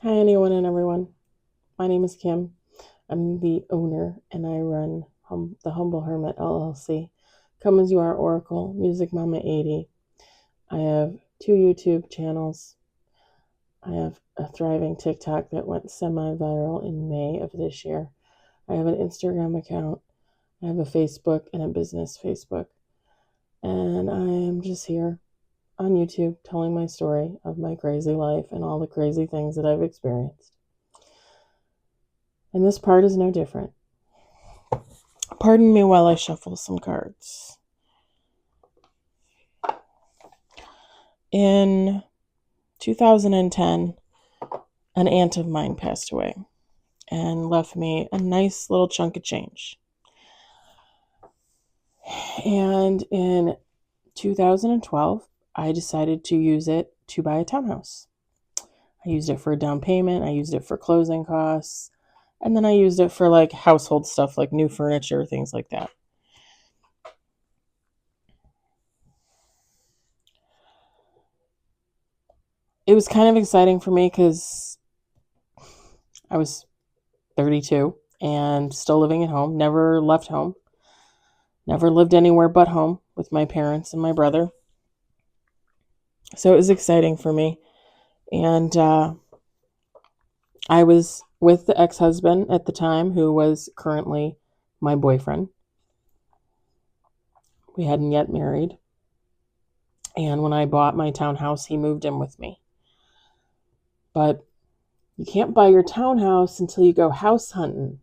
Hi, anyone and everyone. My name is Kim. I'm the owner and I run the Humble Hermit LLC. Come as you are, Oracle, Music Mama 80. I have two YouTube channels. I have a thriving TikTok that went semi viral in May of this year. I have an Instagram account. I have a Facebook and a business Facebook. And I am just here on YouTube telling my story of my crazy life and all the crazy things that I've experienced. And this part is no different. Pardon me while I shuffle some cards. In 2010, an aunt of mine passed away and left me a nice little chunk of change. And in 2012, I decided to use it to buy a townhouse. I used it for a down payment, I used it for closing costs, and then I used it for like household stuff like new furniture, things like that. It was kind of exciting for me because I was 32 and still living at home, never left home, never lived anywhere but home with my parents and my brother. So it was exciting for me. And I was with the ex husband at the time, who was currently my boyfriend. We hadn't yet married. And when I bought my townhouse, he moved in with me. But you can't buy your townhouse until you go house hunting.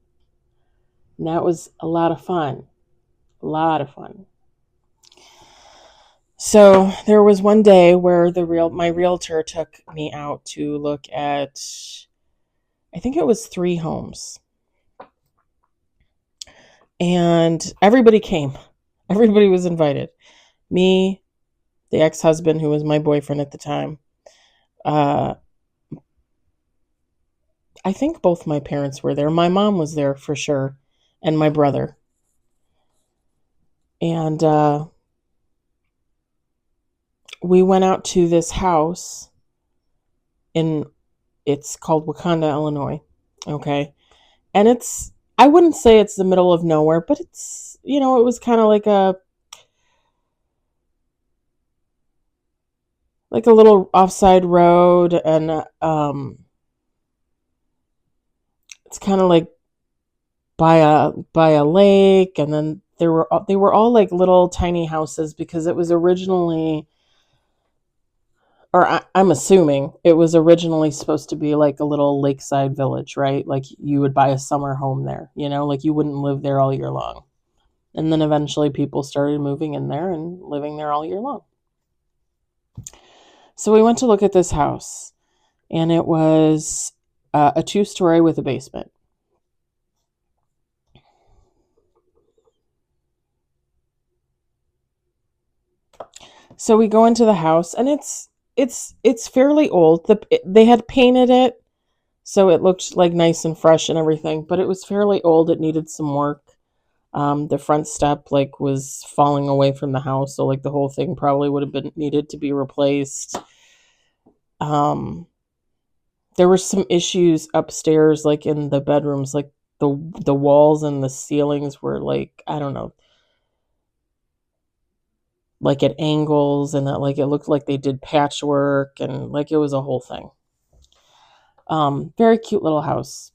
And that was a lot of fun. A lot of fun. So there was one day where my realtor took me out to look at, I think it was 3 homes, and everybody came. Everybody was invited. Me, the ex-husband who was my boyfriend at the time. Uh, I think both my parents were there. My mom was there for sure, and my brother. And we went out to this house in, it's called Wakanda, Illinois. Okay. And I wouldn't say it's the middle of nowhere, but it was kind of like a little offside road, and it's kind of like by a lake, and then they were all like little tiny houses because it was originally, or I'm assuming it was originally supposed to be like a little lakeside village, right? Like you would buy a summer home there, like you wouldn't live there all year long. And then eventually people started moving in there and living there all year long. So we went to look at this house, and it was a 2-story with a basement. So we go into the house, and it's fairly old. They had painted it so it looked like nice and fresh and everything, but it was fairly old. It needed some work. The front step like was falling away from the house, so like the whole thing probably would have been needed to be replaced. Um, there were some issues upstairs, like in the bedrooms, like the walls and the ceilings were like, I don't know, like at angles, and that like it looked like they did patchwork, and like it was a whole thing. Very cute little house,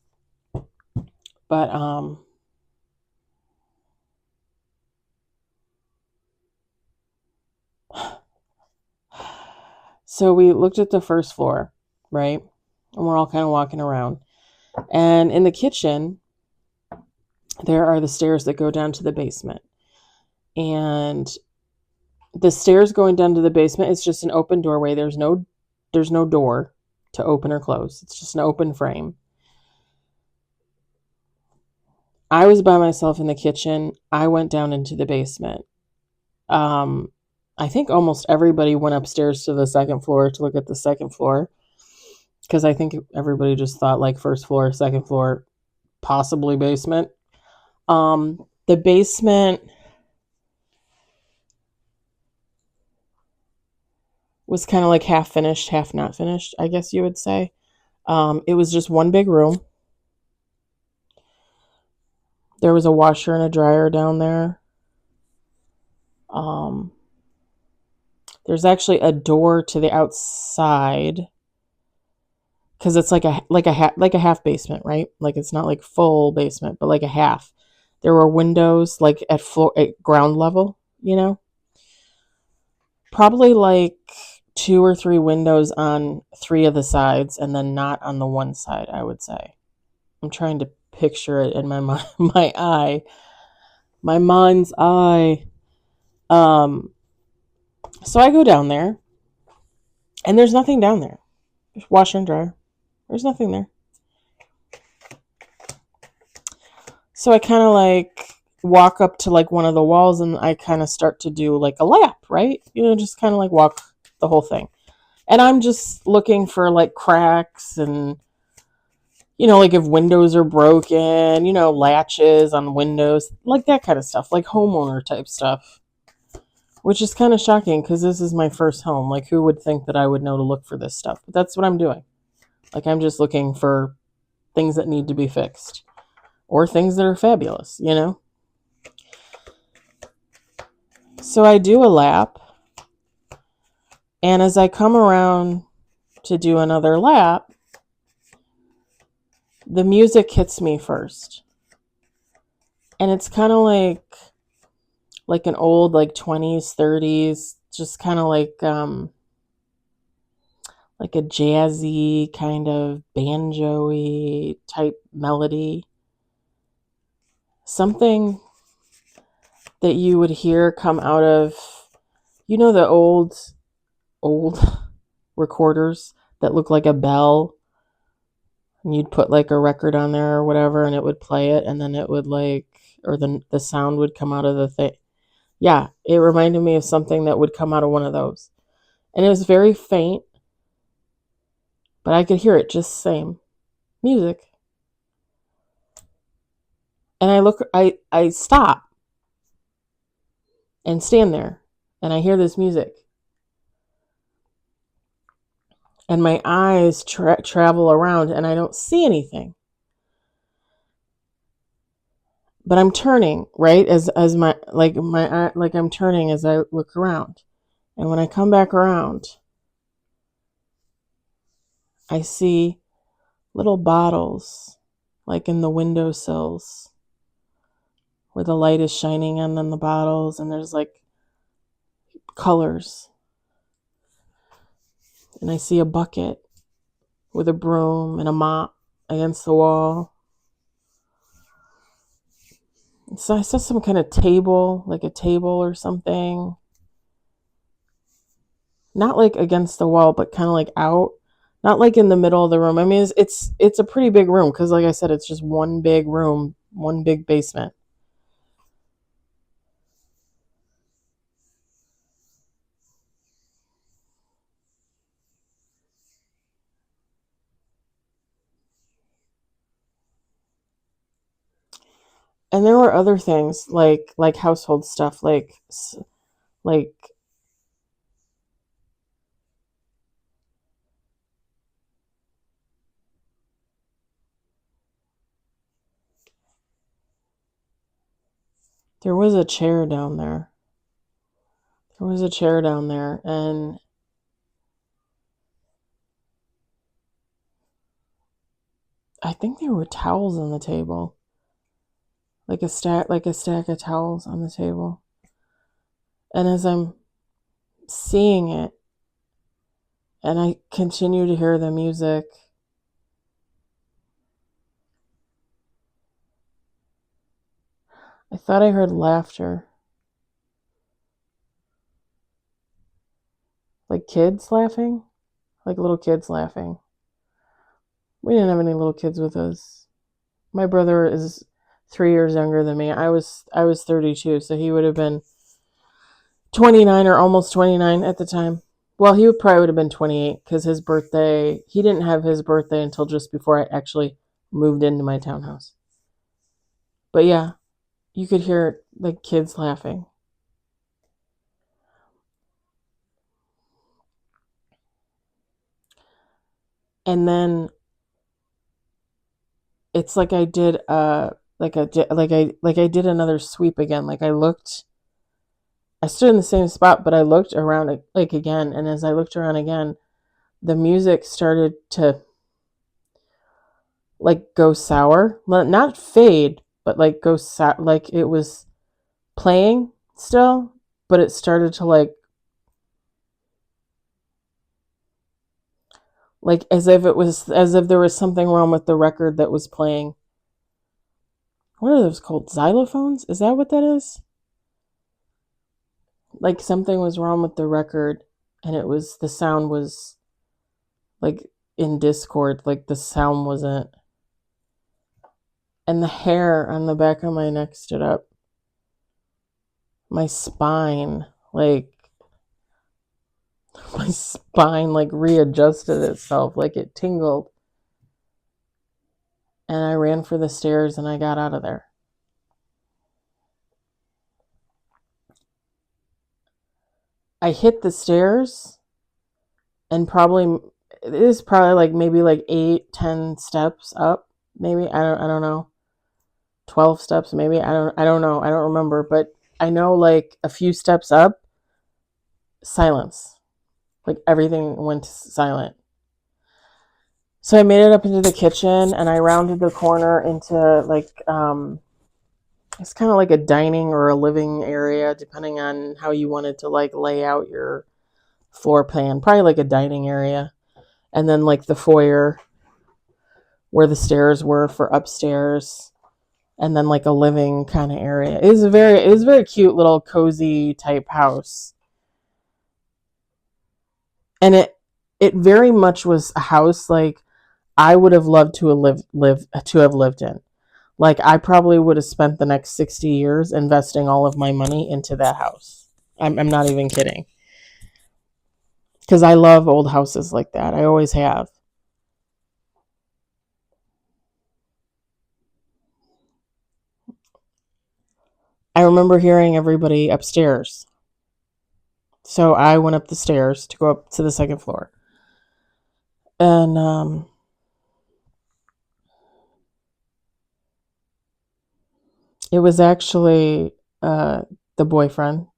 but so we looked at the first floor, right? And we're all kind of walking around, and in the kitchen there are the stairs that go down to the basement. And the stairs going down to the basement is just an open doorway. There's no door to open or close. It's just an open frame. I was by myself in the kitchen. I went down into the basement. Um, I think almost everybody went upstairs to the second floor to look at the second floor, because I think everybody just thought like first floor, second floor, possibly basement. The basement was kind of like half finished, half not finished, I guess you would say. It was just one big room. There was a washer and a dryer down there. Um, there's actually a door to the outside because it's like a half basement, right? Like it's not like full basement, but like a half. There were windows like at ground level, probably like two or three windows on three of the sides, and then not on the one side, I would say. I'm trying to picture it in my mind, my mind's eye. Um, so I go down there, and there's nothing down there. Just washer and dryer. There's nothing there. So I kind of like walk up to like one of the walls, and I kind of start to do like a lap, right? Just kind of like walk the whole thing. And I'm just looking for like cracks and, like if windows are broken, latches on windows, like that kind of stuff, like homeowner type stuff, which is kind of shocking because this is my first home. Like, who would think that I would know to look for this stuff? But that's what I'm doing. Like, I'm just looking for things that need to be fixed or things that are fabulous. So I do a lap, and as I come around to do another lap, the music hits me first. And it's kind of like an old like 20s, 30s, just kind of like a jazzy kind of banjo-y type melody. Something that you would hear come out of, the old recorders that look like a bell, and you'd put like a record on there or whatever, and it would play it, and then it would or the sound would come out of the thing. Yeah, it reminded me of something that would come out of one of those. And it was very faint, but I could hear it just same music. And I stop and stand there, and I hear this music. And my eyes travel around, and I don't see anything. But I'm turning, right? As my eye, like I'm turning as I look around. And when I come back around, I see little bottles like in the windowsills where the light is shining on the bottles, and there's like colors. And I see a bucket with a broom and a mop against the wall. So I saw some kind of table, like a table or something. Not like against the wall, but kind of like out. Not like in the middle of the room. I mean, it's a pretty big room because, like I said, it's just one big room, one big basement. And there were other things like household stuff, like there was a chair down there. There was a chair down there, and I think there were towels on the table, like a stack of towels on the table. And as I'm seeing it, and I continue to hear the music, I thought I heard laughter, like kids laughing, like little kids laughing. We didn't have any little kids with us. My brother is 3 years younger than me. I was 32, so he would have been 29 or almost 29 at the time. Well, he would have been 28 because he didn't have his birthday until just before I actually moved into my townhouse. But yeah, you could hear the kids laughing. And then it's like I did like I did another sweep again. I stood in the same spot, but I looked around like again, and as I looked around again, the music started to like go sour. Well, not fade, but like go sour. Like it was playing still, but it started to like as if there was something wrong with the record that was playing. What are those called? Xylophones? Is that what that is? Like something was wrong with the record, and the sound was like in discord, like the sound wasn't. And the hair on the back of my neck stood up. My spine, like my spine like readjusted itself, like it tingled. And I ran for the stairs and I got out of there. I hit the stairs and it is probably like maybe like 8, 10 steps up. Maybe I don't know. 12 steps maybe. I don't know. I don't remember. But I know like a few steps up, silence. Like everything went silent. So I made it up into the kitchen and I rounded the corner into it's kind of like a dining or a living area, depending on how you wanted to like lay out your floor plan. Probably like a dining area. And then like the foyer where the stairs were for upstairs. And then like a living kind of area. It was a very cute little cozy type house. And it very much was a house like I would have loved to have lived in. Like I probably would have spent the next 60 years investing all of my money into that house. I'm not even kidding. Because I love old houses like that. I always have. I remember hearing everybody upstairs. So I went up the stairs to go up to the second floor. And it was actually the boyfriend.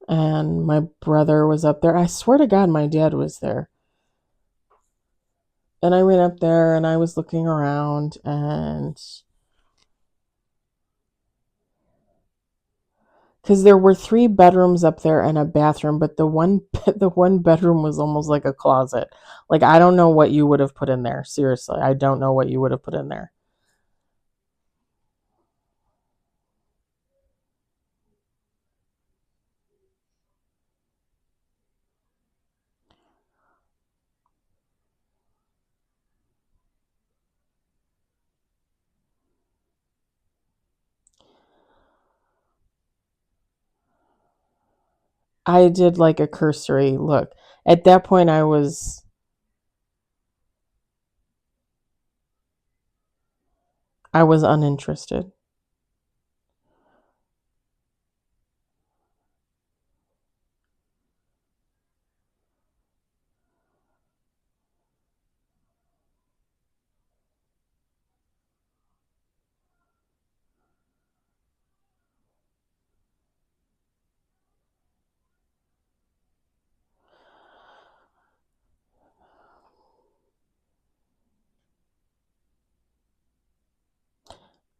And my brother was up there. I swear to God, my dad was there. And I went up there and I was looking around and because there were 3 bedrooms up there and a bathroom, but the one bedroom was almost like a closet. Like I don't know what you would have put in there. Seriously, I don't know what you would have put in there. I did like a cursory look. At that point, I was uninterested.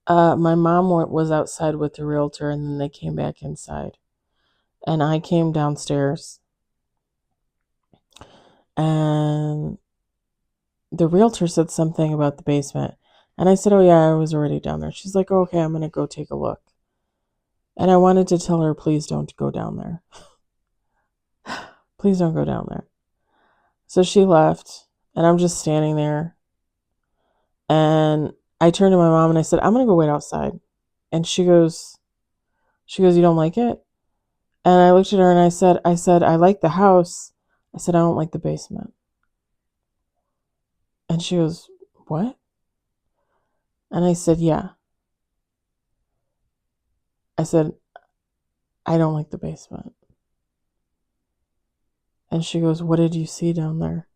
My mom was outside with the realtor, and then they came back inside, and I came downstairs, and the realtor said something about the basement. And I said, "Oh, yeah, I was already down there." She's like, "Oh, okay, I'm going to go take a look." And I wanted to tell her, please don't go down there. Please don't go down there. So she left, and I'm just standing there. And I turned to my mom and I said, "I'm going to go wait outside." And "You don't like it?" And I looked at her and I like the house. I said, "I don't like the basement." And she goes, "What?" And I said, "Yeah." I said, "I don't like the basement." And she goes, "What did you see down there?"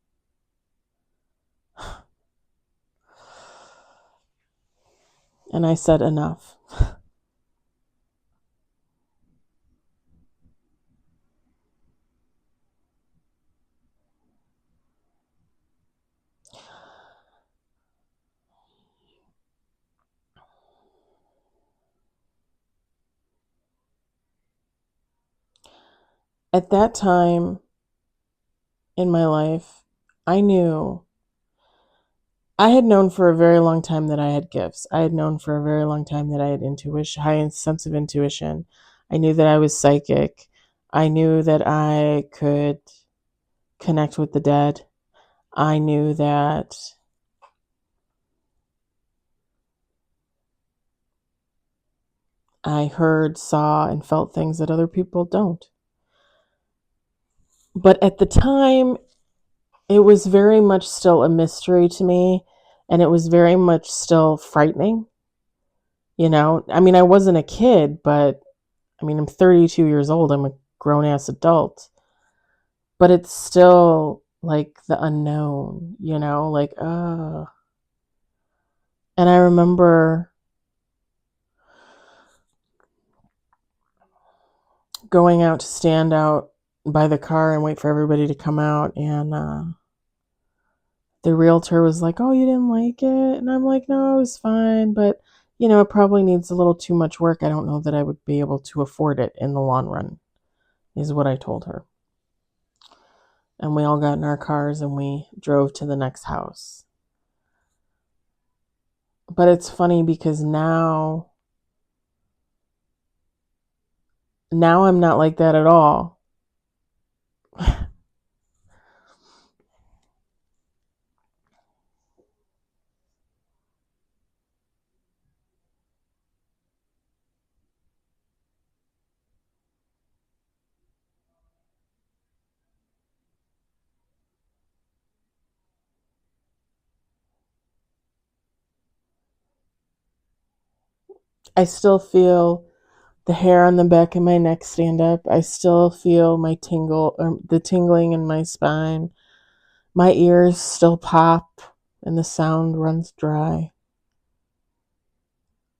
And I said, enough. At that time in my life, I knew, I had known for a very long time that I had gifts. I had known for a very long time that I had intuition, high sense of intuition. I knew that I was psychic. I knew that I could connect with the dead. I knew that I heard, saw, and felt things that other people don't. But at the time, it was very much still a mystery to me, and it was very much still frightening. I mean, I wasn't a kid, but I mean, I'm 32 years old. I'm a grown ass adult, but it's still like the unknown, like, and I remember going out to stand out by the car and wait for everybody to come out, and the realtor was like, "Oh, you didn't like it?" And I'm like, "No, it was fine, but it probably needs a little too much work. I don't know that I would be able to afford it in the long run," is what I told her. And we all got in our cars and we drove to the next house. But it's funny because now I'm not like that at all. I still feel the hair on the back of my neck stand up. I still feel my the tingling in my spine. My ears still pop and the sound runs dry.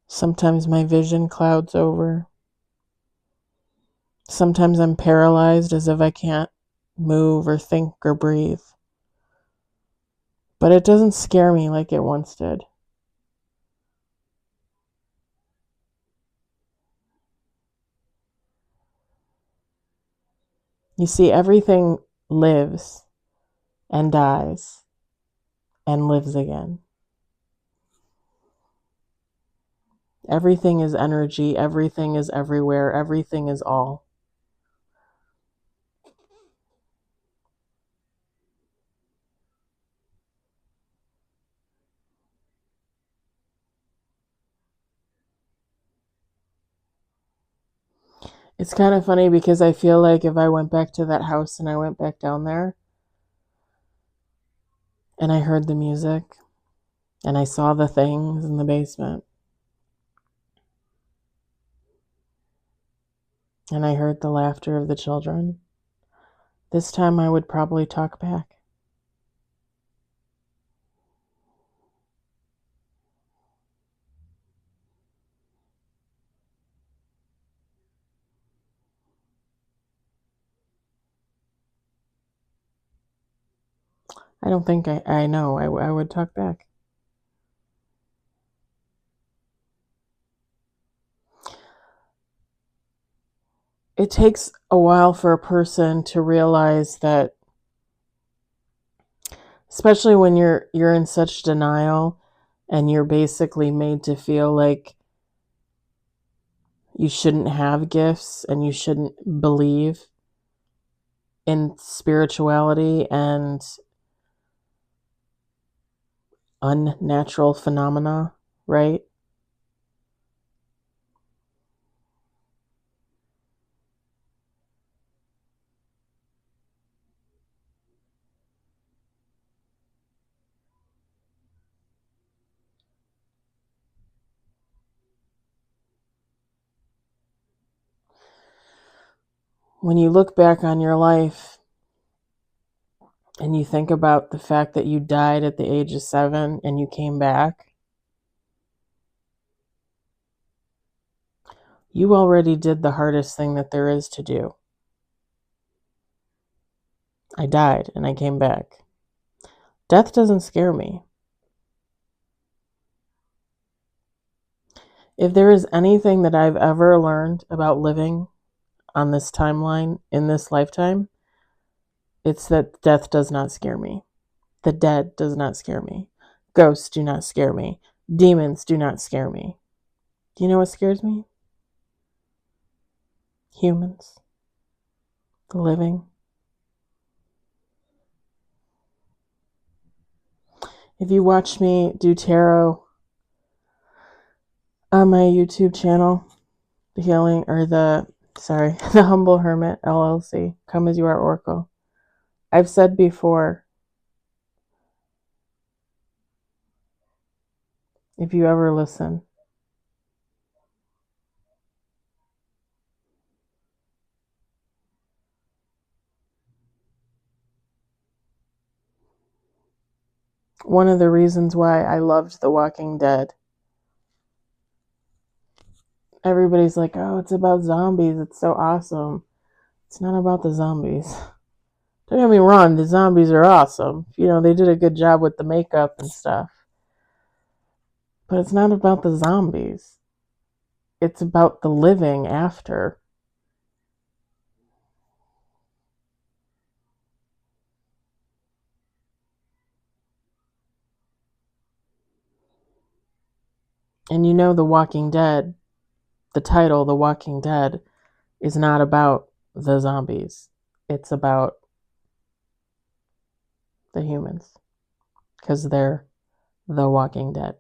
Sometimes my vision clouds over. Sometimes I'm paralyzed as if I can't move or think or breathe. But it doesn't scare me like it once did. You see, everything lives and dies and lives again. Everything is energy. Everything is everywhere. Everything is all. It's kind of funny because I feel like if I went back to that house and I went back down there and I heard the music and I saw the things in the basement and I heard the laughter of the children, this time I would probably talk back. I don't think I know. I would talk back. It takes a while for a person to realize that, especially when you're in such denial and you're basically made to feel like you shouldn't have gifts and you shouldn't believe in spirituality and unnatural phenomena, right? When you look back on your life and you think about the fact that you died at the age of 7 and you came back, You already did the hardest thing that there is to do. I died and I came back. Death doesn't scare me. If there is anything that I've ever learned about living on this timeline in this lifetime, it's that death does not scare me. The dead does not scare me. Ghosts do not scare me. Demons do not scare me. Do you know what scares me? Humans. The living. If you watch me do tarot on my YouTube channel, the Humble Hermit LLC, Come As You Are Oracle, I've said before, if you ever listen, one of the reasons why I loved The Walking Dead, everybody's like, oh, it's about zombies, it's so awesome. It's not about the zombies. Don't get me wrong, the zombies are awesome. You know, they did a good job with the makeup and stuff. But it's not about the zombies. It's about the living after. And you know, The Walking Dead, the title, The Walking Dead, is not about the zombies. It's about the humans. Because they're the Walking Dead.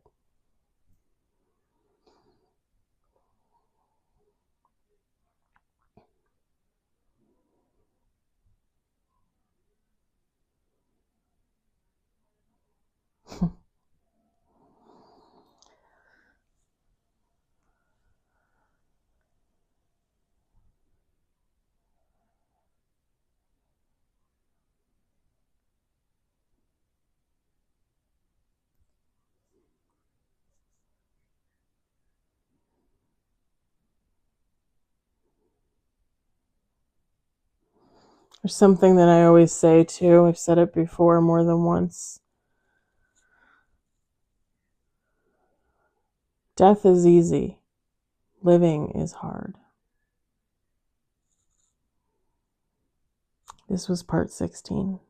There's something that I always say too. I've said it before more than once. Death is easy. Living is hard. This was part 16.